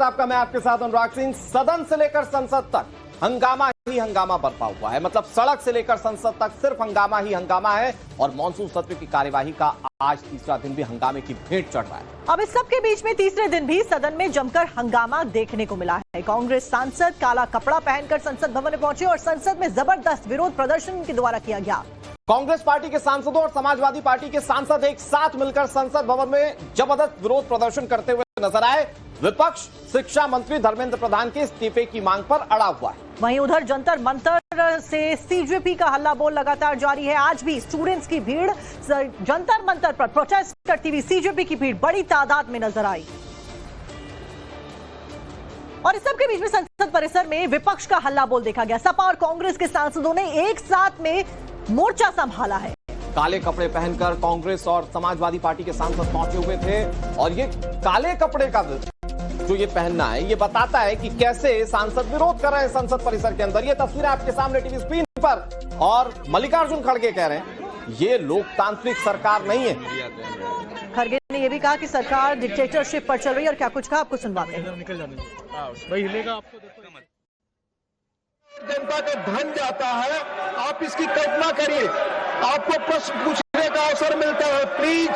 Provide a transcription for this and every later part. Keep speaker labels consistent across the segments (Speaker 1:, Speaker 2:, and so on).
Speaker 1: आपका। मैं आपके साथ अनुराग सिंह। सदन से लेकर संसद तक हंगामा ही हंगामा बरपा हुआ है। मतलब सड़क से लेकर संसद तक सिर्फ हंगामा ही हंगामा है और मॉनसून सत्र की कार्यवाही का आज तीसरा दिन भी हंगामे की भेंट चढ़ रहा है।
Speaker 2: अब इस सब के बीच में तीसरे दिन भी सदन में जमकर हंगामा देखने को मिला है। कांग्रेस सांसद काला कपड़ा पहनकर संसद भवन में पहुंचे और संसद में जबरदस्त विरोध प्रदर्शन उनके द्वारा किया गया।
Speaker 1: कांग्रेस पार्टी के सांसदों और समाजवादी पार्टी के सांसद एक साथ मिलकर संसद भवन में जबरदस्त विरोध प्रदर्शन करते हुए नजर आए। विपक्ष शिक्षा मंत्री धर्मेंद्र प्रधान के इस्तीफे की मांग पर अड़ा हुआ है।
Speaker 2: वहीं उधर जंतर मंतर से सीजेपी का हल्ला बोल लगातार जारी है। आज भी स्टूडेंट्स की भीड़ जंतर मंतर पर प्रोटेस्ट करती हुई सीजेपी की भीड़ बड़ी तादाद में नजर आई। और इस सबके बीच में संसद परिसर में विपक्ष का हल्ला बोल देखा गया। सपा और कांग्रेस के सांसदों ने एक साथ में मोर्चा संभाला है।
Speaker 1: काले कपड़े पहनकर कांग्रेस और समाजवादी पार्टी के सांसद पहुंचे हुए थे और ये काले कपड़े का जो ये पहनना है ये बताता है कि कैसे सांसद विरोध कर रहे हैं संसद परिसर के अंदर। ये तस्वीरें आपके सामने टीवी स्क्रीन पर। और मल्लिकार्जुन खड़गे कह रहे हैं ये लोकतांत्रिक सरकार नहीं है।
Speaker 2: खड़गे ने यह भी कहा कि सरकार डिक्टेटरशिप पर चल रही है और क्या कुछ कहा आपको सुनवाते हैं।
Speaker 3: जनता का धन जाता है, आप इसकी कल्पना करिए। आपको प्रश्न पूछने का अवसर मिलता है। Please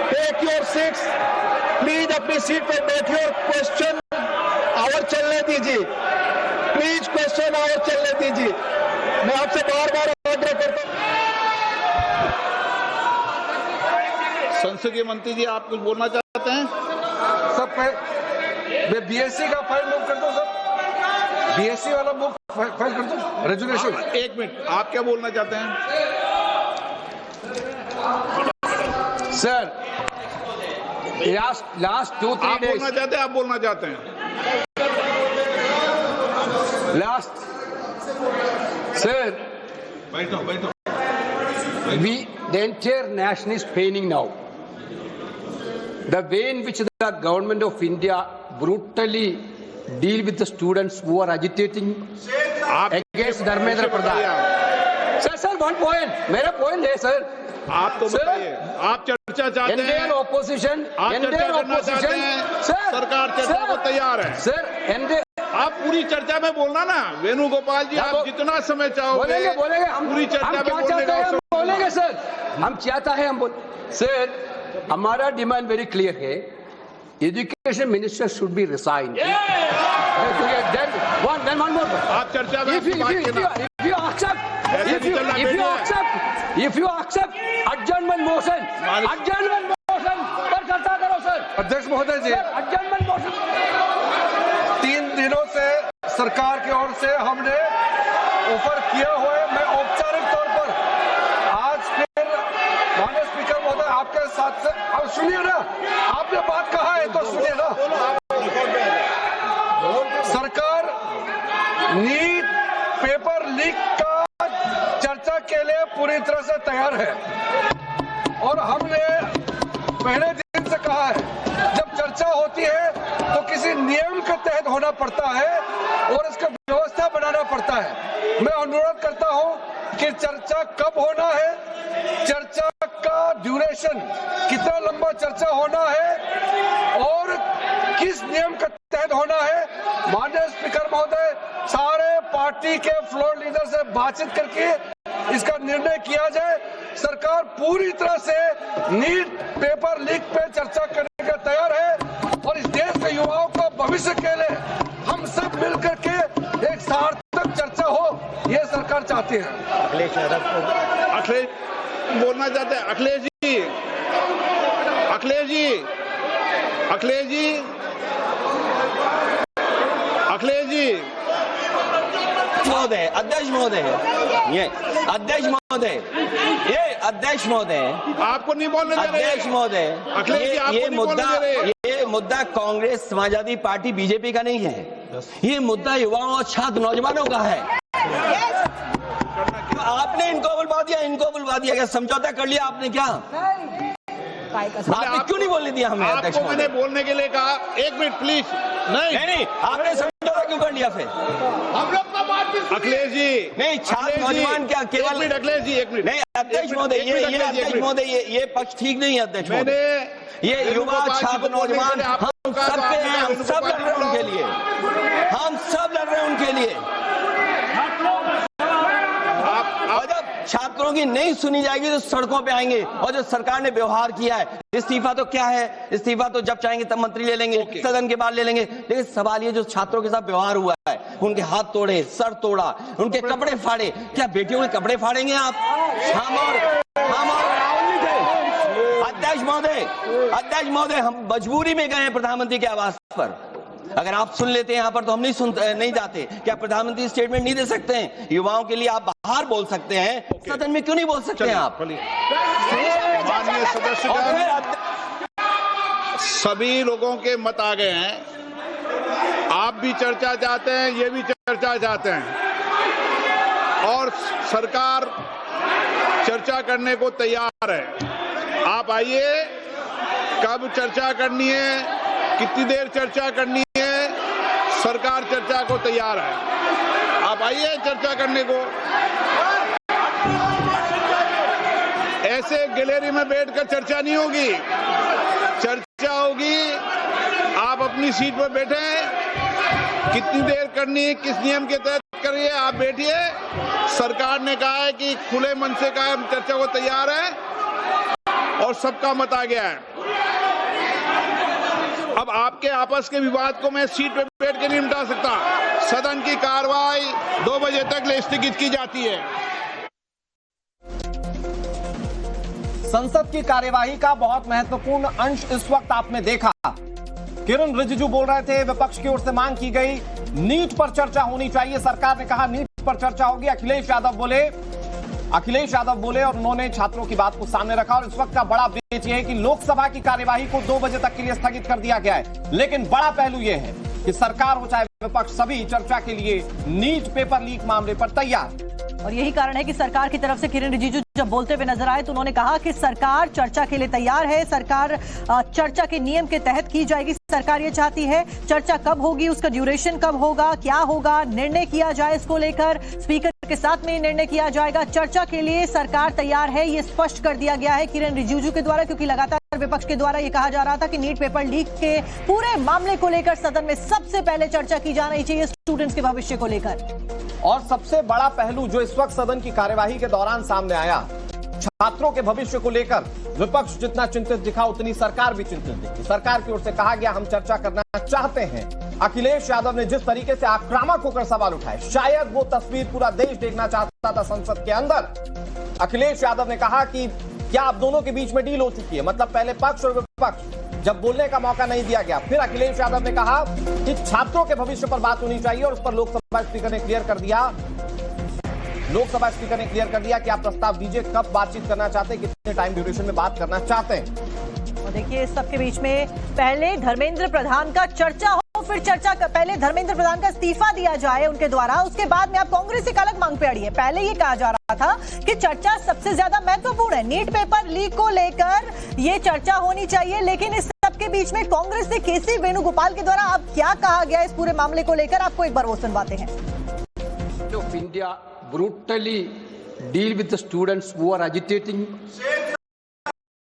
Speaker 3: take your seats, please अपनी सीट पर बैठिए और क्वेश्चन आवर चलने दीजिए। प्लीज क्वेश्चन आवर चलने दीजिए। मैं आपसे बार बार आग्रह करता हूं।
Speaker 4: संसदीय मंत्री जी, आप कुछ बोलना चाहते हैं?
Speaker 3: सब मैं बीएससी का फाइल मूव कर दूं सर, बीएससी वाला मूव फाइल कर दूं रेजोल्यूशन।
Speaker 4: एक मिनट, आप क्या बोलना चाहते हैं?
Speaker 3: सर लास्ट 2-3
Speaker 4: डेज बोलना चाहते हैं? आप बोलना चाहते हैं?
Speaker 3: लास्ट सर
Speaker 4: बैठो।
Speaker 5: The entire nation is paining now. The way in which the government of India brutally deal with the students who are agitating against Dharmendra Pradhan. Sir, one point. मेरा point है sir.
Speaker 4: आप तो बताइए, आप चर्चा चाहते हैं?
Speaker 5: Indian opposition,
Speaker 4: आप चर्चा करना चाहते हैं? सरकार चर्चा को तैयार है।
Speaker 5: Sir,
Speaker 4: आप पूरी चर्चा में बोलना ना। वेणुगोपाल जी, आप जितना समय चाहोगे
Speaker 5: बोलेंगे हम
Speaker 4: पूरी चर्चा में बोलने का अवसर
Speaker 5: बोलेंगे सर। हम चाहता है हम सर, हमारा डिमांड वेरी क्लियर है। Education minister should be resign. One more.
Speaker 4: आप चर्चा में
Speaker 5: if you accept adjournment motion पर चर्चा करो सर।
Speaker 3: अध्यक्ष महोदय जी,
Speaker 5: adjournment motion
Speaker 3: 3 दिनों से सरकार की ओर से हमने ऑफर किया हुआ है। मैं औपचारिक तौर पर आज फिर माननीय स्पीकर महोदय आपके साथ से, अब सुनिए ना, आपने बात कहा है तो सुनिए ना। सरकार नीट पेपर लीक का चर्चा के लिए पूरी तरह से तैयार है और हमने पहले दिन से कहा है जब चर्चा होती है तो किसी नियम के तहत होना पड़ता है और इसका व्यवस्था बनाना पड़ता है। मैं अनुरोध करता हूं कि चर्चा कब होना है, चर्चा का ड्यूरेशन कितना लंबा चर्चा होना है और किस नियम के तहत होना है। माननीय स्पीकर महोदय, सारे पार्टी के फ्लोर लीडर से बातचीत करके इसका निर्णय किया जाए। सरकार पूरी तरह से नीट पेपर लीक पे चर्चा करने का तैयार है और इस देश के युवाओं को भविष्य के लिए हम सब मिलकर के एक सार्थक चर्चा हो, ये सरकार चाहती है।
Speaker 4: अखिलेश बोलना चाहते हैं? अखिलेश जी
Speaker 6: महोदय, अध्यक्ष महोदय, ये अध्यक्ष महोदय,
Speaker 4: आपको नहीं बोलने दे रहे।
Speaker 6: अध्यक्ष महोदय,
Speaker 4: अखिलेश जी, आपको नहीं बोलने दे रहे।
Speaker 6: ये मुद्दा कांग्रेस समाजवादी पार्टी बीजेपी का नहीं है, ये मुद्दा युवाओं और छात्र नौजवानों का है। आपने इनको बुलवा दिया, क्या समझौता कर लिया आपने? क्या आपने क्यों नहीं बोलने दिया हमें? अध्यक्ष
Speaker 4: आपको मैंने बोलने के लिए कहा। एक मिनट प्लीज। नहीं,
Speaker 6: आपने समझौता क्यों कर लिया फिर?
Speaker 4: हम लोग का बात अखिलेश जी
Speaker 6: नहीं, छात्र नौजवान क्या केवल?
Speaker 4: अखिलेश जी एक मिनट।
Speaker 6: नहीं अध्यक्ष महोदय, ये अध्यक्ष महोदय, ये पक्ष ठीक नहीं है अध्यक्ष महोदय। ये युवा छात्र नौजवान सब पे हैं, हम सब लड़ रहे हैं उनके लिए, हम सब लड़ रहे हैं उनके लिए। और जब छात्रों की नहीं सुनी जाएगी तो सड़कों पे आएंगे। और जो सरकार ने व्यवहार किया है, इस्तीफा तो क्या है, इस्तीफा तो जब चाहेंगे तब मंत्री ले लेंगे, सदन के बाद ले लेंगे। लेकिन सवाल ये जो छात्रों के साथ व्यवहार हुआ है, उनके हाथ तोड़े, सर तोड़ा, उनके कपड़े फाड़े, क्या बेटियों के कपड़े फाड़ेंगे आप? हम और राहुल जी थे। अध्यक्ष महोदय, हम मजबूरी में गए हैं प्रधानमंत्री के आवास पर। अगर आप सुन लेते हैं यहाँ पर तो हम नहीं जाते। क्या प्रधानमंत्री स्टेटमेंट नहीं दे सकते हैं? युवाओं के लिए आप बाहर बोल सकते हैं, सदन में क्यों नहीं बोल सकते हैं आप?
Speaker 4: माननीय सदस्यगण, सभी लोगों के मत आ गए हैं। आप भी चर्चा चाहते हैं, ये भी चर्चा चाहते हैं, और सरकार चर्चा करने को तैयार है। आप आइए, कब चर्चा करनी है, कितनी देर चर्चा करनी है, सरकार चर्चा को तैयार है। आप आइए चर्चा करने को। ऐसे गैलरी में बैठकर चर्चा नहीं होगी, चर्चा होगी। आप अपनी सीट पर बैठे, कितनी देर करनी है, किस नियम के तहत करिए, आप बैठिए। सरकार ने कहा है कि खुले मन से कहा हम चर्चा को तैयार है, और सबका मत आ गया है। अब आपके आपस के विवाद को मैं सीट पे बैठ के नहीं मिटा सकता। सदन की कार्रवाई 2 बजे तक स्थगित की जाती है।
Speaker 1: संसद की कार्यवाही का बहुत महत्वपूर्ण अंश इस वक्त आपने देखा। किरण रिजिजू बोल रहे थे, विपक्ष की ओर से मांग की गई नीट पर चर्चा होनी चाहिए। सरकार ने कहा नीट पर चर्चा होगी। अखिलेश यादव बोले और उन्होंने छात्रों की बात को सामने रखा। और इस वक्त का बड़ा अपडेट यह है कि लोकसभा की कार्यवाही को 2 बजे तक के लिए स्थगित कर दिया गया है। लेकिन बड़ा पहलू यह है कि सरकार हो चाहे विपक्ष, सभी चर्चा के लिए नीट पेपर लीक मामले पर तैयार।
Speaker 2: और यही कारण है कि सरकार की तरफ से किरण रिजिजू जब बोलते हुए नजर आए तो उन्होंने कहा कि सरकार चर्चा के लिए तैयार है। सरकार चर्चा के नियम के तहत की जाएगी। सरकार ये चाहती है चर्चा कब होगी, उसका ड्यूरेशन कब होगा, क्या होगा, निर्णय किया जाए इसको लेकर। स्पीकर के साथ में निर्णय किया जाएगा। चर्चा के लिए सरकार तैयार है, ये स्पष्ट कर दिया गया है किरण रिजिजू के द्वारा, क्योंकि लगातार विपक्ष के द्वारा ये कहा जा रहा था कि नीट पेपर लीक के पूरे मामले को लेकर सदन में सबसे पहले चर्चा की जानी चाहिए, स्टूडेंट्स के भविष्य को लेकर।
Speaker 1: और सबसे बड़ा पहलू जो इस वक्त सदन की कार्यवाही के दौरान सामने आया, छात्रों के भविष्य को लेकर विपक्ष जितना चिंतित दिखा उतनी सरकार भी चिंतित दिखी। सरकार की ओर से कहा गया हम चर्चा करना चाहते हैं। अखिलेश यादव ने जिस तरीके से आक्रामक होकर सवाल उठाए, शायद वो तस्वीर पूरा देश देखना चाहता था संसद के अंदर। अखिलेश यादव ने कहा कि क्या आप दोनों के बीच में डील हो चुकी है, मतलब पहले पक्ष और विपक्ष, जब बोलने का मौका नहीं दिया गया। फिर अखिलेश यादव ने कहा कि छात्रों के भविष्य पर बात होनी चाहिए, और उस पर लोकसभा स्पीकर ने क्लियर कर दिया कि आप प्रस्ताव दीजिए, कब बातचीत करना चाहते हैं, कितने टाइम ड्यूरेशन में बात करना चाहते हैं।
Speaker 2: और देखिए इस सबके बीच में पहले धर्मेंद्र प्रधान का चर्चा हो, फिर पहले धर्मेंद्र प्रधान का इस्तीफा दिया जाए उनके द्वारा, उसके बाद में आप कांग्रेस एक अलग मांग पे अड़ी है। पहले ये कहा जा रहा था कि चर्चा सबसे ज्यादा महत्वपूर्ण है, नीट पेपर लीक को लेकर ये चर्चा होनी चाहिए। लेकिन इस सबके बीच में कांग्रेस से केसी वेणुगोपाल के द्वारा अब क्या कहा गया इस पूरे मामले को लेकर, आपको एक बार वो सुनवाते हैं।
Speaker 5: Of India brutally deal with the students who are agitating.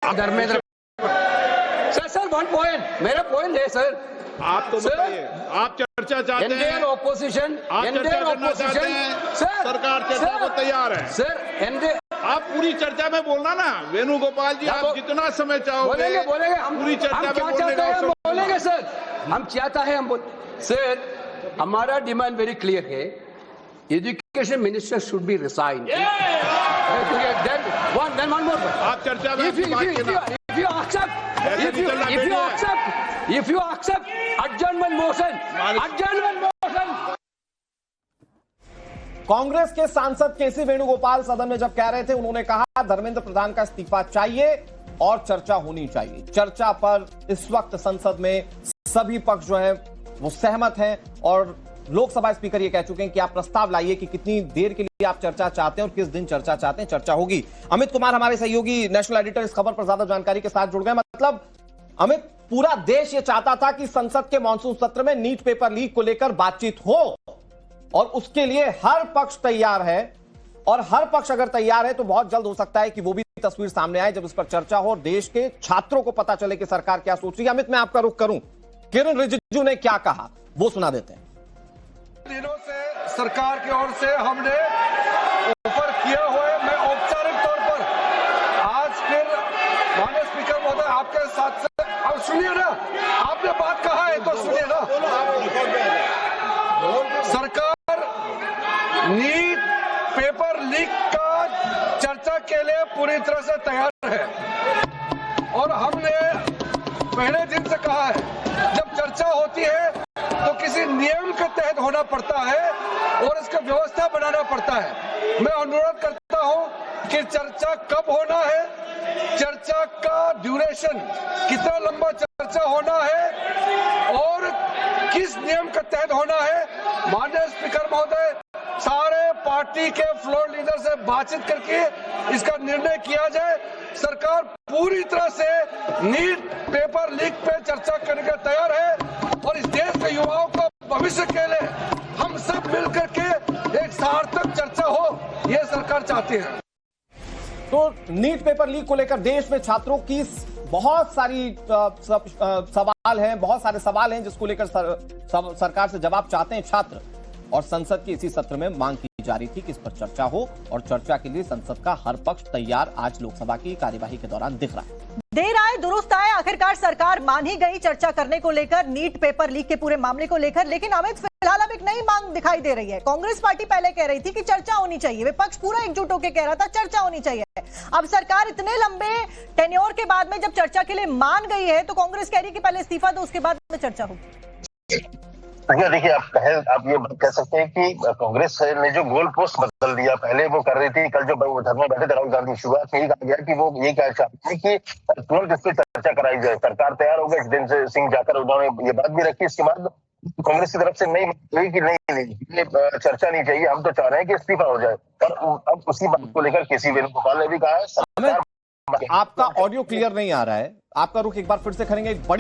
Speaker 5: Dharmendra sir 1 point, मेरा पॉइंट है सर।
Speaker 4: आप तो बताइए, आप चर्चा चाहते हैं,
Speaker 5: ऑपोजिशन,
Speaker 4: आप चर्चा करना चाहते हैं, सरकार चर्चा को तैयार है
Speaker 5: सर।
Speaker 4: आप पूरी चर्चा में बोलना ना, वेणुगोपाल जी, आप जितना समय चाहोगे
Speaker 5: बोलेंगे हम
Speaker 4: पूरी चर्चा में
Speaker 5: बोलेंगे सर। हम चाहता है सर, हमारा डिमांड वेरी क्लियर है, education minister should be resign.
Speaker 4: आप चर्चा में
Speaker 5: if you accept adjournment motion.
Speaker 1: Congress के सांसद केसी वेणुगोपाल सदन में जब कह रहे थे, उन्होंने कहा धर्मेंद्र प्रधान का इस्तीफा चाहिए और चर्चा होनी चाहिए। चर्चा पर इस वक्त संसद में सभी पक्ष जो है वो सहमत हैं, और लोकसभा स्पीकर ये कह चुके हैं कि आप प्रस्ताव लाइए कि कितनी देर के लिए आप चर्चा चाहते हैं और किस दिन चर्चा चाहते हैं, चर्चा होगी। अमित कुमार हमारे सहयोगी नेशनल एडिटर इस खबर पर ज्यादा जानकारी के साथ जुड़ गए। मतलब अमित, पूरा देश ये चाहता था कि संसद के मानसून सत्र में नीट पेपर लीक को लेकर बातचीत हो, और उसके लिए हर पक्ष तैयार है, और हर पक्ष अगर तैयार है तो बहुत जल्द हो सकता है कि वो भी तस्वीर सामने आए जब इस पर चर्चा हो और देश के छात्रों को पता चले कि सरकार क्या सोच रही है। अमित, मैं आपका रुख करूं, किरण रिजिजू ने क्या कहा वो सुना देते हैं।
Speaker 3: दिनों से सरकार की ओर से हमने ऑफर किया हुआ है, मैं औपचारिक तौर पर आज फिर माननीय स्पीकर महोदय आपके साथ से, अब सुनिए ना, आपने बात कहा है तो सुनिए ना। सरकार नीट पेपर लीक का चर्चा के लिए पूरी तरह से तैयार है और हमने पहले दिन से कहा है, जब चर्चा होती है तो किसी नियम के तहत होना पड़ता है और इसका व्यवस्था बनाना पड़ता है। मैं अनुरोध करता हूं कि चर्चा कब होना है, चर्चा का ड्यूरेशन, कितना लंबा चर्चा होना है और किस नियम के तहत होना है, माननीय स्पीकर महोदय सारे पार्टी के फ्लोर लीडर से बातचीत करके इसका निर्णय किया जाए। सरकार पूरी तरह से नीट पेपर लीक पे चर्चा करने के तैयार है और इस देश के युवाओं का भविष्य के लिए हम सब मिलकर के एक सार्थक चर्चा हो, ये सरकार चाहती है।
Speaker 1: तो नीट पेपर लीक को लेकर देश में छात्रों की बहुत सारी सवाल हैं, बहुत सारे सवाल हैं जिसको लेकर सरकार से जवाब चाहते हैं छात्र, और संसद के इसी सत्र में मांग की जा रही थी कि इस पर चर्चा हो और चर्चा के लिए संसद का हर पक्ष तैयार आज लोकसभा की कार्यवाही के दौरान दिख रहा है।
Speaker 2: देर आए दुरुस्त आए, आखिरकार सरकार मान ही गई चर्चा करने को लेकर, नीट पेपर लीक के पूरे मामले को लेकर। लेकिन अमित, फिलहाल अब एक नई मांग दिखाई दे रही है। कांग्रेस पार्टी पहले कह रही थी कि चर्चा होनी चाहिए, विपक्ष पूरा एकजुट होकर कह रहा था चर्चा होनी चाहिए। अब सरकार इतने लंबे टेन्योर के बाद में जब चर्चा के लिए मान गई है तो कांग्रेस कह रही है कि पहले इस्तीफा दो, उसके बाद में चर्चा होगी।
Speaker 7: देखिए, आप ये बात कह सकते हैं कि कांग्रेस ने जो गोल पोस्ट बदल दिया, पहले वो कर रही थी, कल जो घर में बैठे थे राहुल गांधी, शुरुआत में ही कहा गया कि वो ये क्या चाहते हैं कि तुरंत इस पर चर्चा कराई जाए। सरकार तैयार हो गई, दिन से सिंह जाकर उन्होंने ये बात भी रखी। इसके बाद कांग्रेस की तरफ से नहीं हुई कि नहीं ये चर्चा नहीं चाहिए, हम तो चाह रहे हैं कि इस्तीफा हो जाए। और अब उसी बात को लेकर केसी वेणुगोपाल ने भी कहा है।
Speaker 1: आपका ऑडियो क्लियर नहीं आ रहा है, आपका रुख एक बार फिर से करेंगे। एक बड़ी